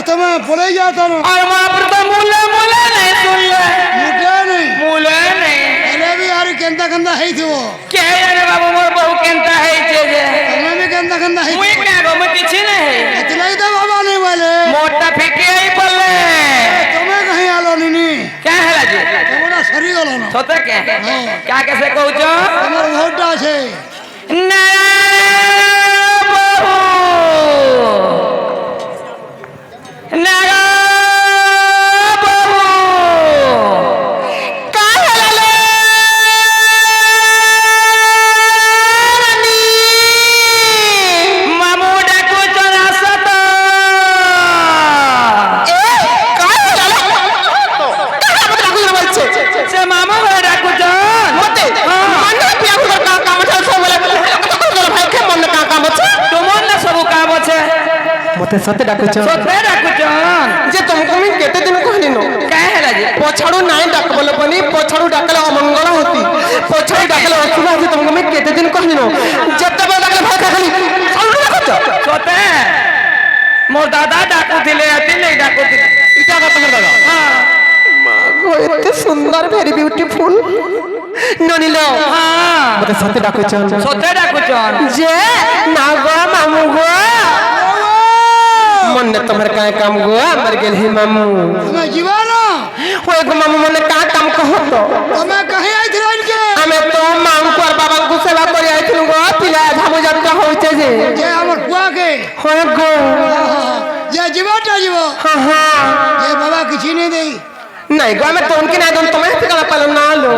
तुम्हें बोले जाता ना और वहाँ पर तो मूले मूले नहीं सुन ले मुझे नहीं मूले नहीं अरे भी यार केंदा केंदा है थी वो क्या यार बाबू मोर बहु केंता है चीज़ तुम्हें भी केंदा केंदा है मुई क्या गो मैं किसी नहीं इतना ही तो बाबा नहीं बोले मोटा फिके ही पल्ले तुम्हें कहीं आलो नहीं क्या है राजू तुम्हारा शरीर वाला ना सोते क्या क्या कैसे कहूँ जो तुम्हारा बहुत डांस है नया बहू नया बहू काहे ले मामू डाकू चोरा सतो से मामू डाकू चोर मते मन पिया को काम छ सब भाई के मन काम छ तुमन ना सब काम छ मते सते डाकुछ सते डाकू चोर जे तुमको मैं केते दिन कहली नो काहे ହେଲା ଯେ पछाड़ू नाई डाकबल बनी पछाड़ू डाकले अमंगल होती पछाड़ू डाकले अशुभ होती तुमको मैं केते दिन कहली नो जत्ते बे डाकले भाई खाली साउंड डाकुछ सते मोर दादा डाकू थिले अति नहीं डाकू थिले इटा का तमर दादा हां मागो एते सुंदर वेरी ब्यूटीफुल ननिलो हां मते सते डाकुछ सते डाकू चोर जे नागो मामू गो मन ने तुम्हारे का काम गो मर गेल ही मामू तुम्हें जीवाना होय गो मामू मन का काम कहो तो तुम्हें कहीं आई थी इनके हमें तो मांग को और बाबा को सेवा करी आई थी गो पिला झामु जब होइते जे जे हमर बुआ के होय गो जे जीवाटा जीवो हां हां जे बाबा किसी नहीं देई नहीं गो मैं तो उनके ना दम तुम्हें से कला पालन ना लो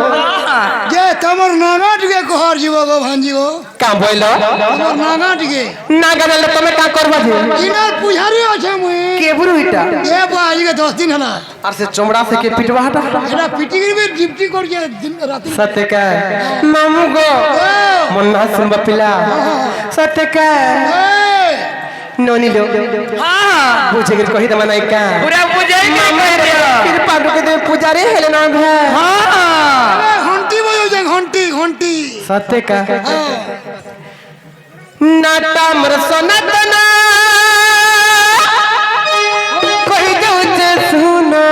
जे तमर नागाट के कोहर जीवो गो भांजी गो काम बोलो तमर नागाट के ना गनल तुम्हें का करबा जे इनार पुजारी আছে মুই के बुरु इटा ए बाजी के 10 दिन हला और से चमड़ा से के पिटवा हटा एटा पिटिगिरी में डिप्टी कर के दिन रात सत्य का मामू गो मन ना सुन पिला सत्य का नोनी लो हां पूछे के कही दमा नहीं का पूरा पूजे के कह दियो फिर पांडु के दे पुजारी हेले ना भे हां घंटी बजो जे घंटी घंटी सत्य का नाटा मर सनातना कही दऊ जे सुना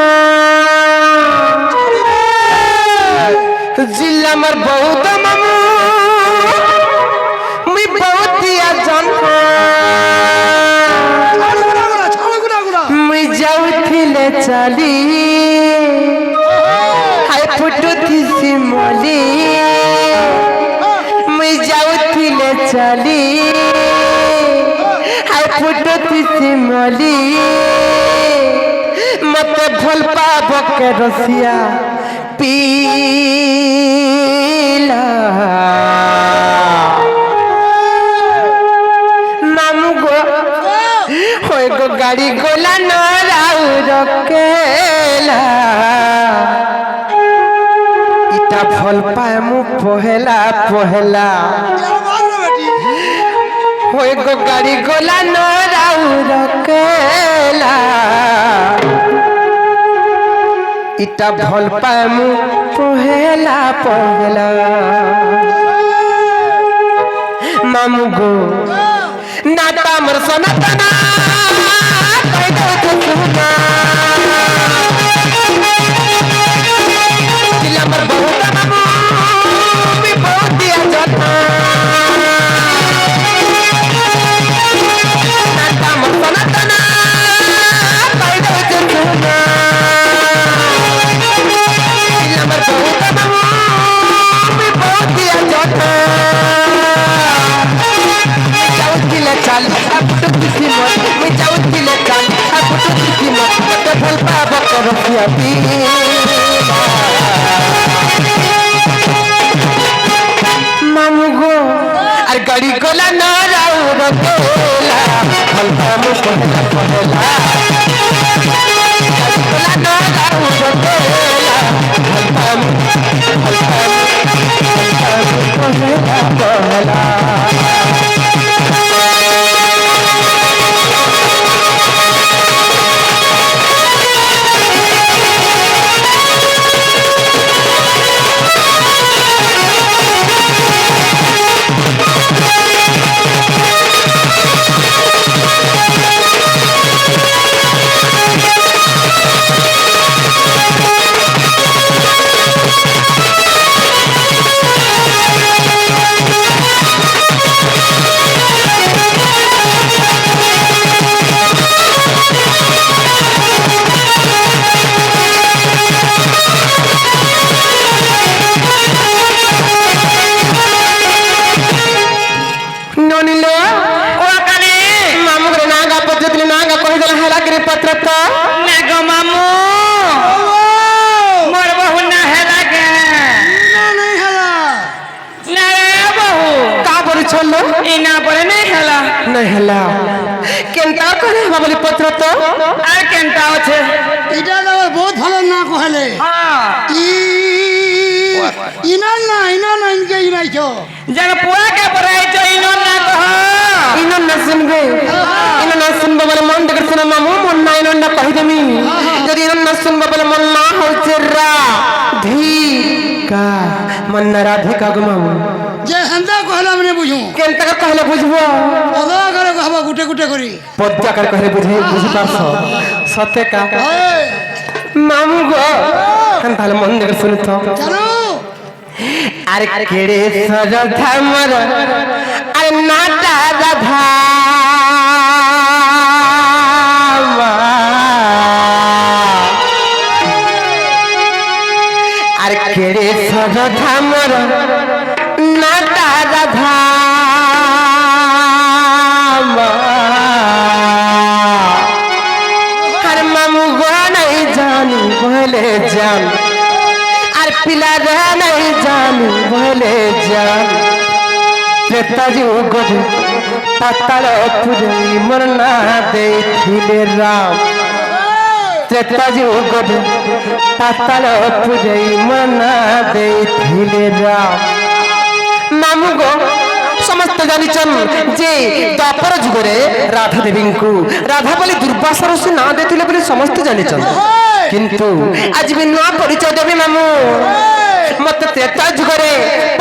जिला मर बहुत मामू मुई बहुत दिया जन मुई जाउथिले चली हाय फुटु थिसी मली मुई जाउथिले चली हाय फुटु थिसी मली मते भल पाब के रसिया पीला मामू गो होय गो गाड़ी गोला न राउ रकेला इटा फल पाए मु पहला पहला होय गो गाड़ी गोला न राउ रकेला इटा फल पाए मु पहला पहला मामू गो नाटा मर सनातना कहि दो तो सुना दिल मर बहुत मामू भी बहुत दिया जाता नाटा मर सनातना कहि दो तो सुना दिल मर बहुत मामू भी बहुत दिया जाता चल अब तो किसी मत मैं जाऊं किले चल अब तो किसी मत तो फल पाबो करो पिया पी मामू गो अरे गाड़ी कोला ना राउ रकेला फल पाबो पहला पहला गाड़ी कोला ना राउ रकेला फल पाबो पहला पहला कहनी पत्र तो ना गो मामू मोर बहू ना हेला के नहीं हला ना रे बहू का बोली छोड़लो इना पर नहीं हेला नहीं हला केनता करे बोली पत्र तो আর কেনটা আছে এটা তো বহুত ভালো না কহলে হ্যাঁ ইনা না ইনকে ইনাইছো যেন পুয়া কে পড়াই চইনো না কহ इनो न सुनबे इनो न सुनबे बोले मन देकर सुना मामू मन ना इनो न कहि देमी यदि इनो न सुनबे बोले मन ना हो चेरा धी का मन ना राधे का गो मामू যে হেন্দা কহলা মানে বুঝু केनता का कहले बुझबो অদা করে কহবা গুটে গুটে করি पद्या कर कहले बुझे बुझी पारस सत्य का ওই मामू गो कन ताले मन देकर सुन तो চলো अरे केड़े सजधा मर अरे नाटा राधा अरे केड़े सजधा मर नाटा राधा हर मामू गो नहीं जानी बोले जान আর পিলা রে নাই জানি বলে যান প্রেতাজি গধে পাতাল পুজে মরনা দেখিলে রাম প্রেতাজি গধে পাতাল পুজে মরনা দেখিলে রাম মামু গো समस्त जानिचन जे द्वापर जुगरे राधा देवींकु राधा बोली दुर्वासा ऋषि ना देथिले बोली समस्त जानिचन किंतु आज भी नुआ परिचय देबी मामू मत त्रेता जुगरे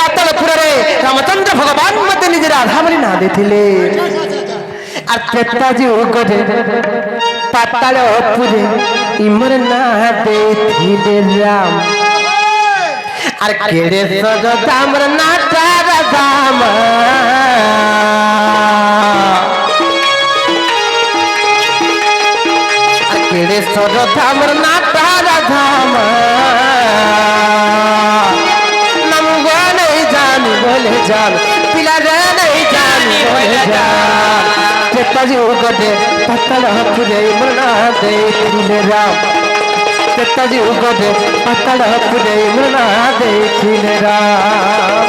पातालपुरे रामचंद्र भगवान मत निज राधा बोली ना देथिले আর त्रेता जी उगरे पातालपुरे इमर ना देथिले राम আর কেড়ে সজদামর নাটা রাধাম আর কেড়ে সজদামর নাটা রাধাম নাম গো নেই জানি বলে জান পিলা রে নেই জানি বলে জান চেতাজি উগদে পাতাল পুরে মরনা দেখিলে রাম চেতাজি উগদে পাতাল পুরে মরনা দেখিলে রাম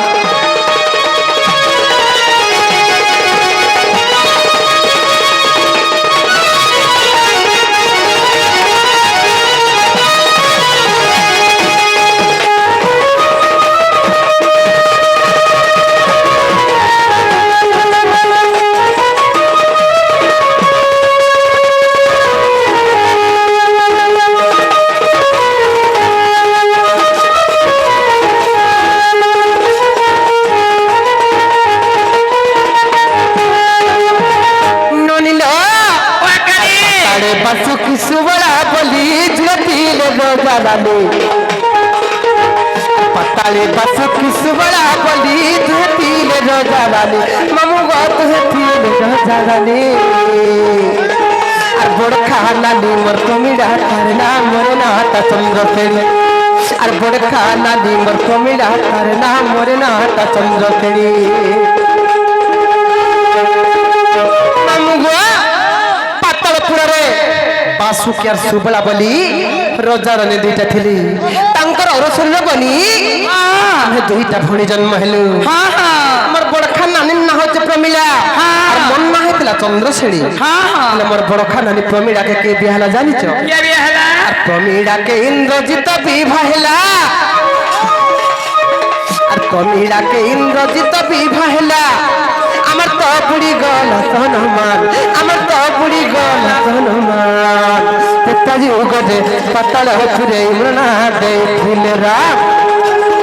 पताले बस किस बड़ा बली धतीले रोजावाले मामू गत हतीले रोजावाले আর বড় খানালি মোর কমিড়া করনা মোরে নাটা চন্দ্র ফেলে আর বড় খানালি মোর কমিড়া করনা মোরে নাটা চন্দ্র ফেলে মামু গো পাতালপুরে बासुकी और सुबला बोली रोजारानी दुईटा थिली तांकर और शरीर बनी हमें दुईटा भणी जन्म हेलु हां हां हमर बड़खा नानी ना होचे प्रमिला और मन ना हेतला चंद्रसेणी हां हां हमर बड़खा नानी प्रमिला के बियाहला जानिचो के बियाहला और प्रमिला के इंद्रजित विवाहला और प्रमिला के इंद्रजित विवाहला আমার তো বুড়ি গল হনুমান আমার তো বুড়ি গল হনুমান পিতাজি উগদে পাতাল পুরে মরনা দেখিলে রাম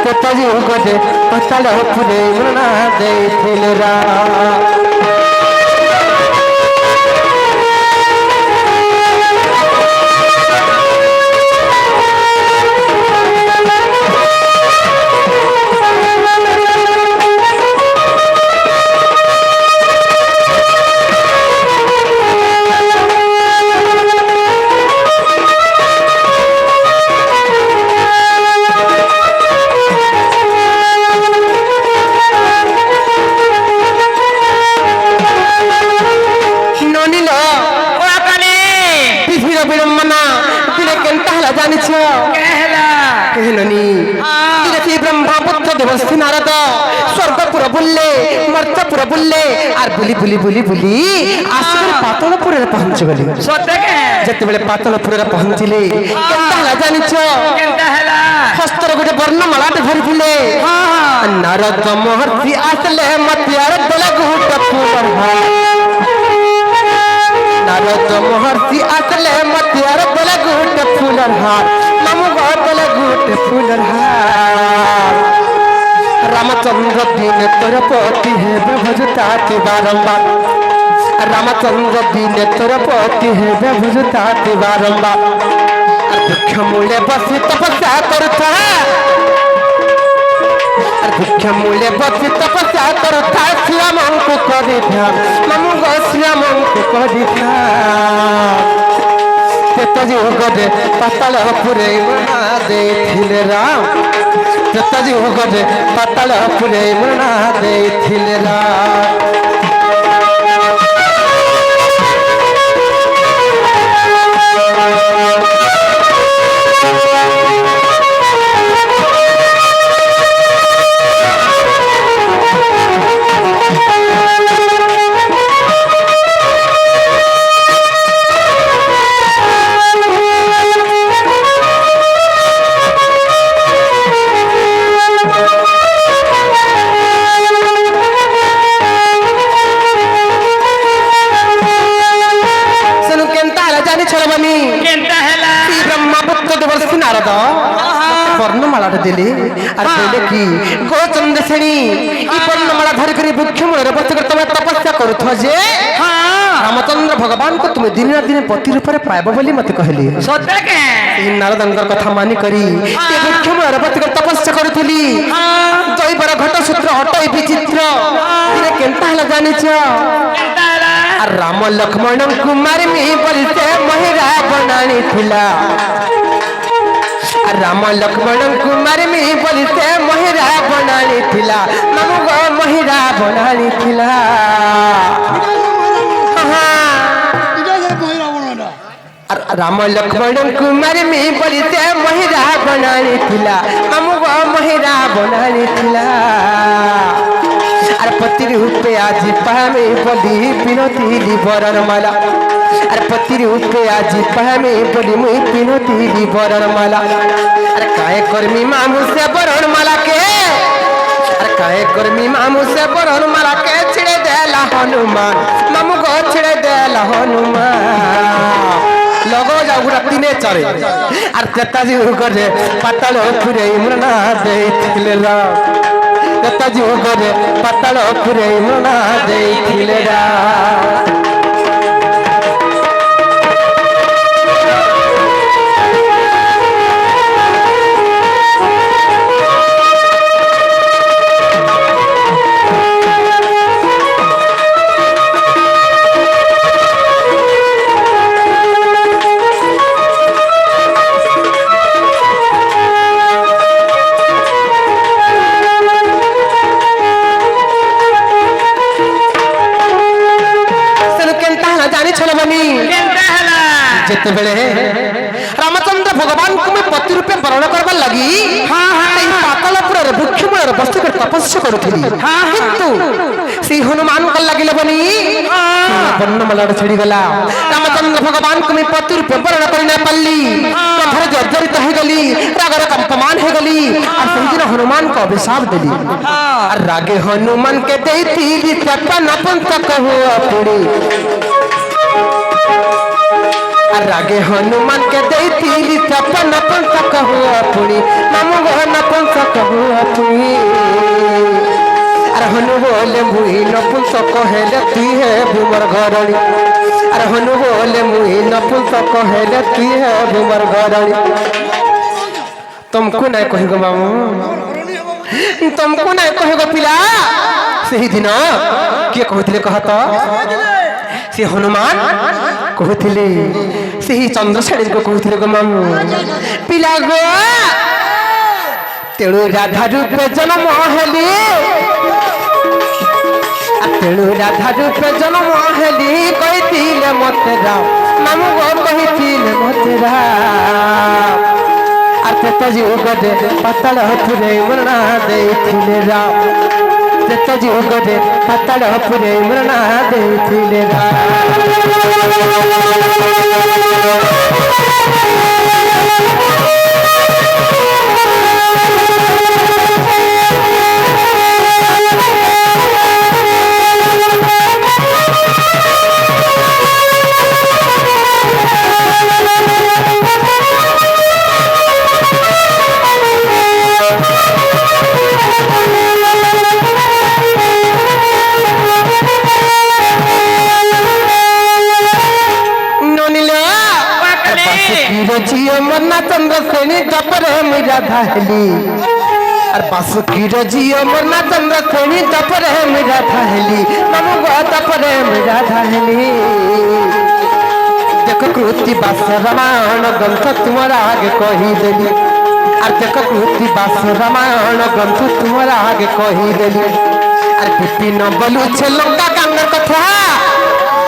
পিতাজি উগদে পাতাল পুরে মরনা দেখিলে রাম জানিছ কেহলা কেহলনি দেখি ব্রহ্মপুত্র দেবস্থি নারদ স্বর্গপুর বুললে মর্তপুর বুললে আর বুলি বুলি বুলি বুলি আসিকি পাতলপুরে পৌঁছি গলি সত্যকে যেতবেলে পাতলপুরে পৌঁছিলে কেনতা হলা জানিছ কেনতা হেলা হস্তর গোটে বর্ণমালাতে ধরিଥିଲେ নারদ মহর্ষি আসলে মতিয়ার দলে গুট ফুলর নারদ মহর্ষি আসলে মতিয়ার দলে গুট ফুলর হার মামু দলে গুট ফুলর হার রামচন্দ্র দিন তোর পতি হেবে ভজতাতি বারম্বার রামচন্দ্র দিন তোর পতি হেবে ভজতাতি বারম্বার দুঃখ মূলে বসি তপস্যা করুথা দুঃখ মূলে বসি তপস্যা করুথা শ্রীরামଙ୍କୁ କରିଥା ମାମୁ ଗୋ ଶ୍ରୀରାମଙ୍କୁ କରିଥା କେତ ଯୁଗରେ ପାତାଳ ପୁରେଇ ମଣା ଦେଇଥିଲେ ରାମ କେତ ଯୁଗରେ ପାତାଳ ପୁରେଇ ମଣା ଦେଇଥିଲେ ରାମ বর্ণমালাটা দিলে আর বলে কি গোচন্দ্র শ্রেণী এই বর্ণমালা ধরে করে বৃক্ষ মূলের বসে করে তুমি তপস্যা করুথ যে রামচন্দ্র ভগবানকে তুমি দিন না দিন পতি রূপে পাইব বলি মতে কহিলি সত্যকে এই নারদঙ্কর কথা মানি করি এই বৃক্ষ মূলের বসে করে তপস্যা করুথিলি জৈবর ঘট সূত্র অটই বিচিত্র দিনে কেনতা হলা জানিছ কেনতা হেলা আর রাম লক্ষ্মণ কুমার মি বলি সে মহিরা বনানি থিলা রাম লক্ষ্মণ কুমার মি বলি সে মহিরা বনানি থিলা মামু গো মহিরা বনানি থিলা আর রাম লক্ষ্মণ কুমার মি বলি সে মহিরা বনানি থিলা মামু গো মহিরা বনানি থিলা আর পতি রূপে আজি পামে বলি বিনতিলি বরণ মালা আর পতি রূপে আজি পামে বলি মুই বিনতিলি বরণ মালা আর কায়ে কর্মী মামু সে বরণ মালা কে আর কায়ে কর্মী মামু সে বরণ মালা কে ছিড়ে দেলা হনুমান মামু গো ছিড়ে দেলা হনুমান লগো যাও গুড়া তিনে চরে আর তেতাজি করে পাতাল ফুরে ইমরনা দেইছিলে রাম তেতাজি করে পাতাল ফুরে ইমরনা দেইছিলে রাম যেতবেলে রামচন্দ্র ভগবান তুমি পতি রূপে বরণ করবার লাগি এই পাতালপুরের বৃক্ষমূলের বস্তু করে তপস্যা করুছিলি কিন্তু সেই হনুমান কল লাগিলে বনি বর্ণমালাটা ছেড়ি গলা রামচন্দ্র ভগবান তুমি পতি রূপে বরণ করি না পারলি ধরে জর্জরিত হয়ে গলি রাগরে কম্পমান হয়ে গলি আর সেই দিন হনুমান কে অভিশাপ দিলি আর রাগে হনুমান কে দেইতিলি তেপন পঞ্চক হুয়া পুরি আর রাগে হনুমান কে দেইতিলি তেপন পঞ্চক হুয়া পুরি মামু গো নপুংসক হুয়া পুরি আর হনু বলে মুই নপুংসক হেলে তুই হে ভূমর ঘরণী আর হনু বলে মুই নপুংসক হেলে তুই হে ভূমর ঘরণী तुमको नहीं कहेगो मामू तुमको नहीं कहेगो पिला सही दिन किए कहते कहत से हनुमान कहते से चंद्रसेणी को कहते गो मामू पिला गो तेणु राधा रूपे जन्म हेली तेणु राधा रूपे जन्म हेली कहते मत राम मामू गो कहते मत राम ତ୍ରେତଯୁଗ ଗଟେ ପାତାଳ ପୁରେ ମରଣା ଦେଇଥିଲେ ରାମ ତ୍ରେତଯୁଗ ଗଟେ ପାତାଳ ପୁରେ ମରଣା ଦେଇଥିଲେ ରାମ ଝିଅ ମନା ଚନ୍ଦ୍ର ଶ୍ରେଣୀ ଟପରେ ମୁଁ ରାଧା ହେଲି আর বাসুকির ঝিও মনা চন্দ্র শ্রেণী টপরে আমি রাধা হেলি মামু গো টপরে আমি রাধা হেলি দেখ কৃতি বাস রামায়ণ গ্রন্থ তোমার আগে কহিদেলি আর দেখ কৃতি বাস রামায়ণ গ্রন্থ তোমার আগে কহিদেলি আর বিপিন বলুছে লঙ্কা কান্ডর কথা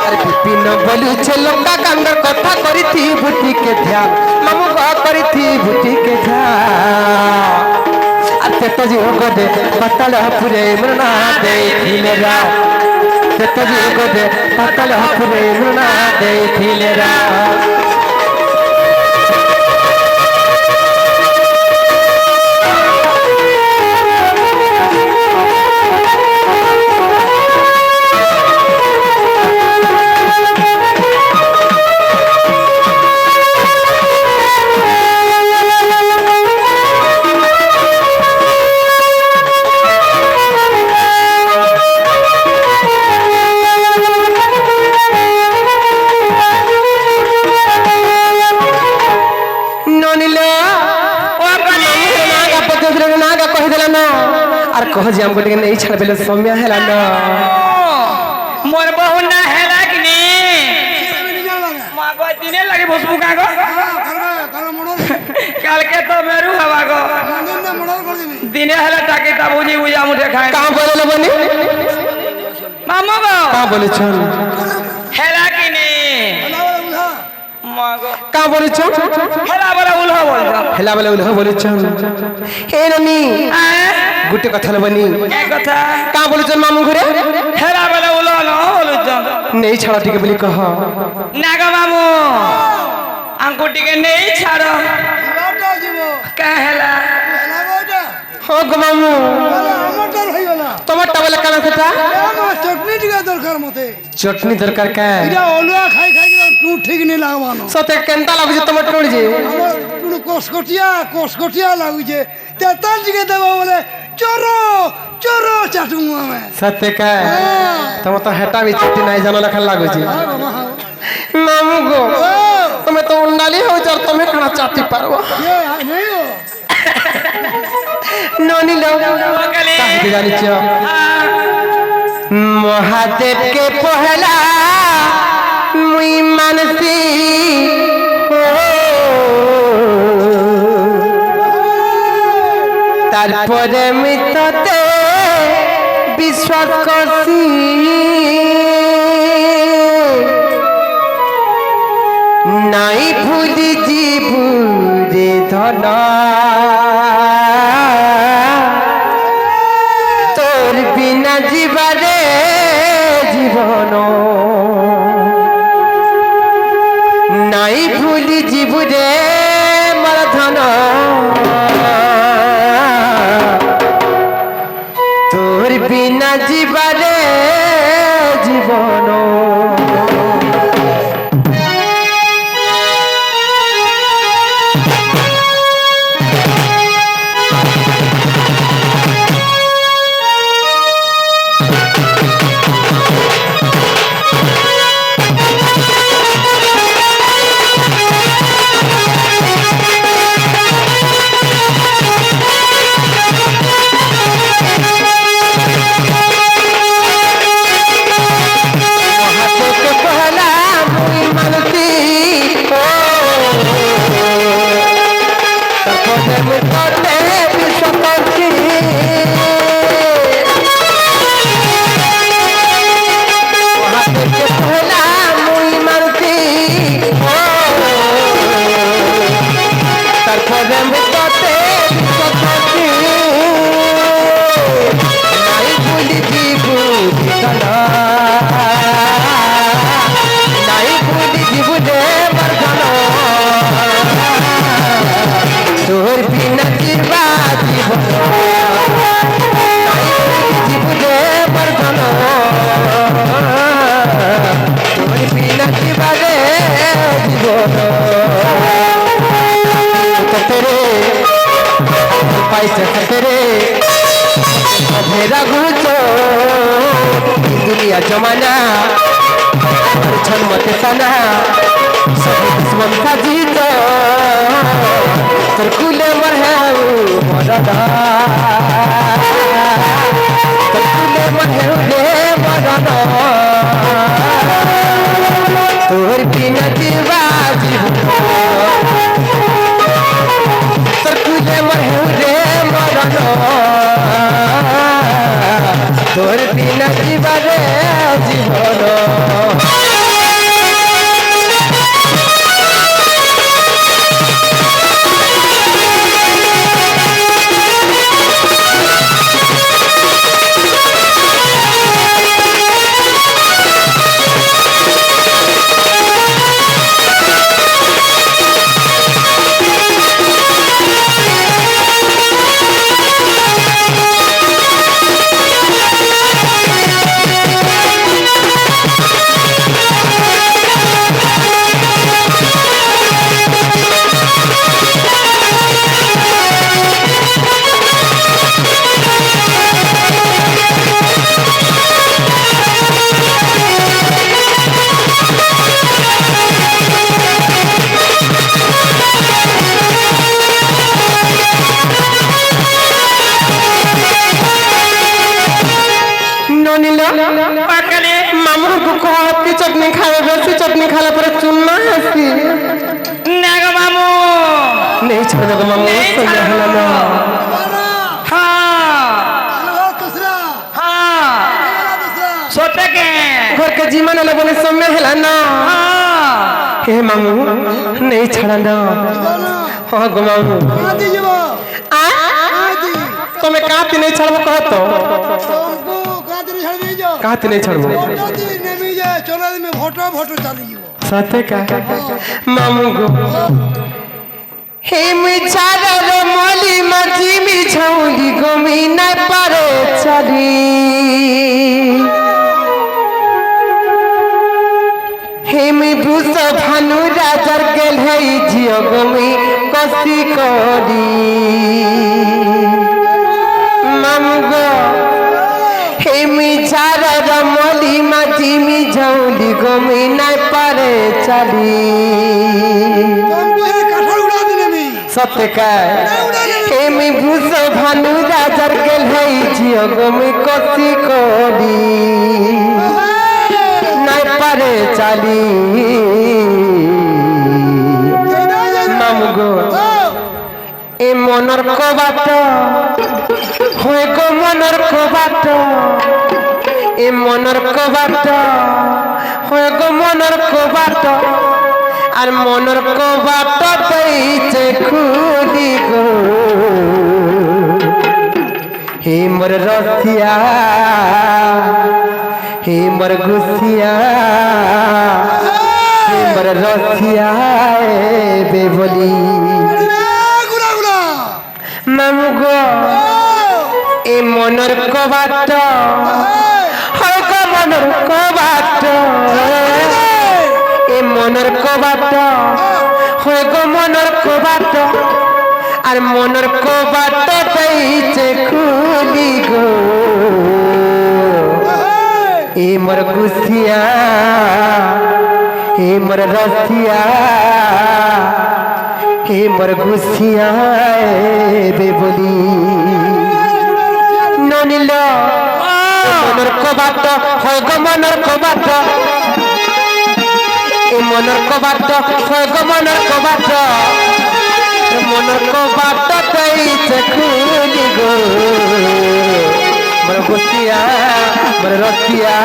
আর বিপিন বলুছে লঙ্কা কান্ডর কথা করিথি বুটিকে ধ্যান মামু গো করিথি বুটিকে ধ্যান ত্রেতযুগ গটে পাতাল পুরে মরণা ଦେଇଥିଲେ ରାମ ତ୍ରେତଯୁଗ ଗଟେ ପାତାଳ ପୁରେ ମରଣା ଦେଇଥିଲେ ରାମ कह जी हमको टिके नहीं छाड़ बेले सौम्या हैला न मोर बहु ना हैला कि ने मागो दिने लगे भसबु का गो काल के तो मेरू हवा गो दिने हैला टाके तबुजी उया मुठे खाए का बोले बनी मामो गो का बोले छन हैला कि ने मागो का बोले छन हैला बला उल्हा बोल जा हैला बला उल्हा बोले छन ए ननी गुटे कथा लबनी ए कथा का बोले छन मामू घरे हैला बला उल्हा न बोलु जा नहीं छाड़ टिके बोली कह नागा मामू आंको टिके नहीं छाड़ो बाटा जीवो का हैला ना बाटा हो गो मामू मटर হইগলা टमाटर वाला काला सेटा এমন চটনি টিকা দরকার মতে चटनी दरकार का এটা অলুয়া খাই খাই টু ঠিক নি লাগবানো सते केंता लागु टमाटर उड़ जे টু কসকটিয়া লাগুছে তেতাল জিকে দেব বলে চোরো চোরো চাটুম আমি सत्य का तुम तो हेटा भी चट्टी नहीं जानो लखन लागु जी मामू गो तुम तो उंडाली हो जर तुम्हें खाना चाटी पारवा ये नहीं हो नोनी लो काहे जानी छ महादेव के पहला मुई मानसी তারপরে মিততে বিশ্বাস করছি নাই ভুলি জীবু রে ধন তোর বিনা জীবনে জীবন নাই ভুলি জীবু রে মর ধন তোর বিনা জীবনে জীবন তারপরে পাইছে হাতে রে রাগুচ দুনিয়া জমানা ছন্মতে তানা সব দুশ্মন সাজিত তোর কুলে মরহেউ মরদা তোর কুলে মরহেউ রে মরদা তোর বিনা জীবা জীবন তোর কুলে মরহেউ রে মরদা তোর বিনা জীবা রে জীবন चटनी खाए बेसी चटनी खाला पर चुनना हसी नेगो मामू नहीं छोड़ने को मामू सही हला ना हाँ दूसरा हाँ सोते के घर के जीवन अलग बने समय हला ना हाँ हे मामू नहीं छोड़ा ना हाँ गो मामू आदि जीव आदि तुम्हें काती नहीं छोड़बो कहतो तुमको कादर छड़ भी जो काती नहीं छोड़बो कादर नेमी जे चोरा में फोटो फोटो चली जीव सते का मामू गो हे मिछारा रो मोली मजी मी छौली गोमी न पारे चली हे मी भूस भानु राजर गेल है जियो गोमी कसी करी मामू गो हे मिछारा रो मोली मजी मी छौली गोमी न पारे चली तुमको ये कठोर उड़ा देने में सत्य का एमी भूस भानु राजर गेल है जियो गोमी कसी करी नहीं पारे चली मामू गो ए मनर को बात होय गो मनर को बात ए मनर को बात होय गो मनर को बात আর মনের কবাট পেয়েছে খুলি গো হে মোর রসিয়া হে মোর গুসিয়া হে মোর রসিয়া বে বলি গুড়া গুড়া মামু গো এ মনের কবাট হয় গো মনের কবাট এ মনের কবাট হয় গো মনের কবাট আর মনের কবাট পেয়েছে খুলি গো এ মোর গুসিয়া হে মোর রসিয়া হে মোর গুসিয়া বে বলি ননিল মনের কবাট হয় গো মনের কবাট মনের কবাট হয় গো মনের কবাট মনের কবাট পেয়েছে খুলি গো মোর গুসিয়া মোর রসিয়া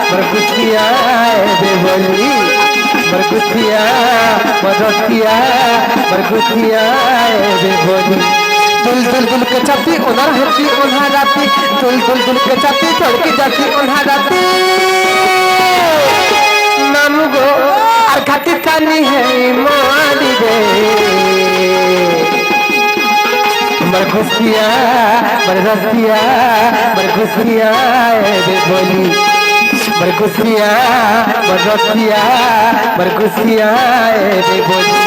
মোর গুসিয়া বে বলি মোর গুসিয়া মোর রসিয়া মোর গুসিয়া বে বলি তুল তুল তুল के छाती उन्हा हती उन्हा राती तुल तुल तुल के छाती चढ़की जाती उन्हा राती मामू गो আর খাতি কানি है मारी रे मर खुशिया मर रसिया मर खुशिया बे बोली मर खुशिया मर रसिया मर खुशिया बे बोली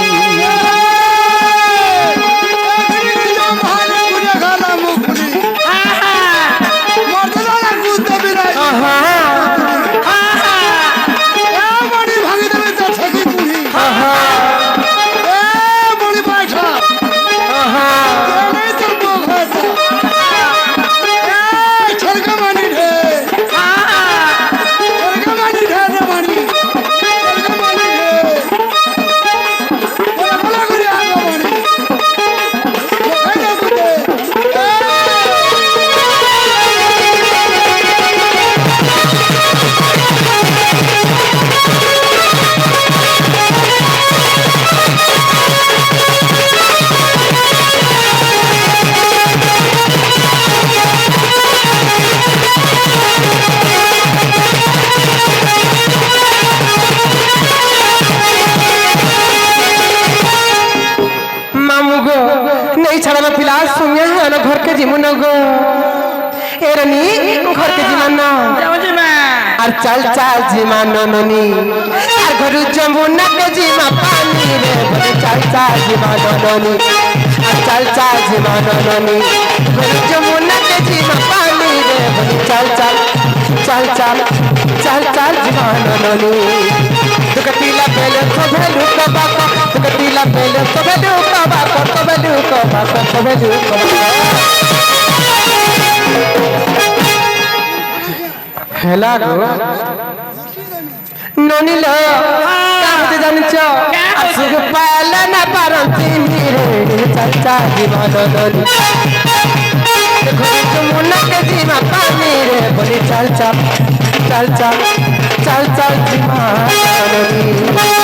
नहीं छड़ा पिला सुमिया है घर के जीवन गो एरनी घर के जीवन ना जाऊँ मैं আর চাল চাল জিমা নননি আর ঘরু যমুনা কে জিমা পানি রে বলে চাল চাল জিমা নননি আর চাল চাল জিমা নননি ঘরু যমুনা কে জিমা পানি রে বলে চাল চাল চাল চাল চাল চাল জিমা নননি দুকতিলা পেলে কবেলু কবাক দুকতিলা পেলে কবেলু কবাক কবেলু কবাক কবেলু কবাক হেলা গো ননিল কাহতে জানিছ আসুক পালা না পারন্তি রে চাচা জীবন ননি ঘরে যমুনাকে জিমা পানি রে বলি চাল চাল চাল চাল চাল চাল জীবন ননি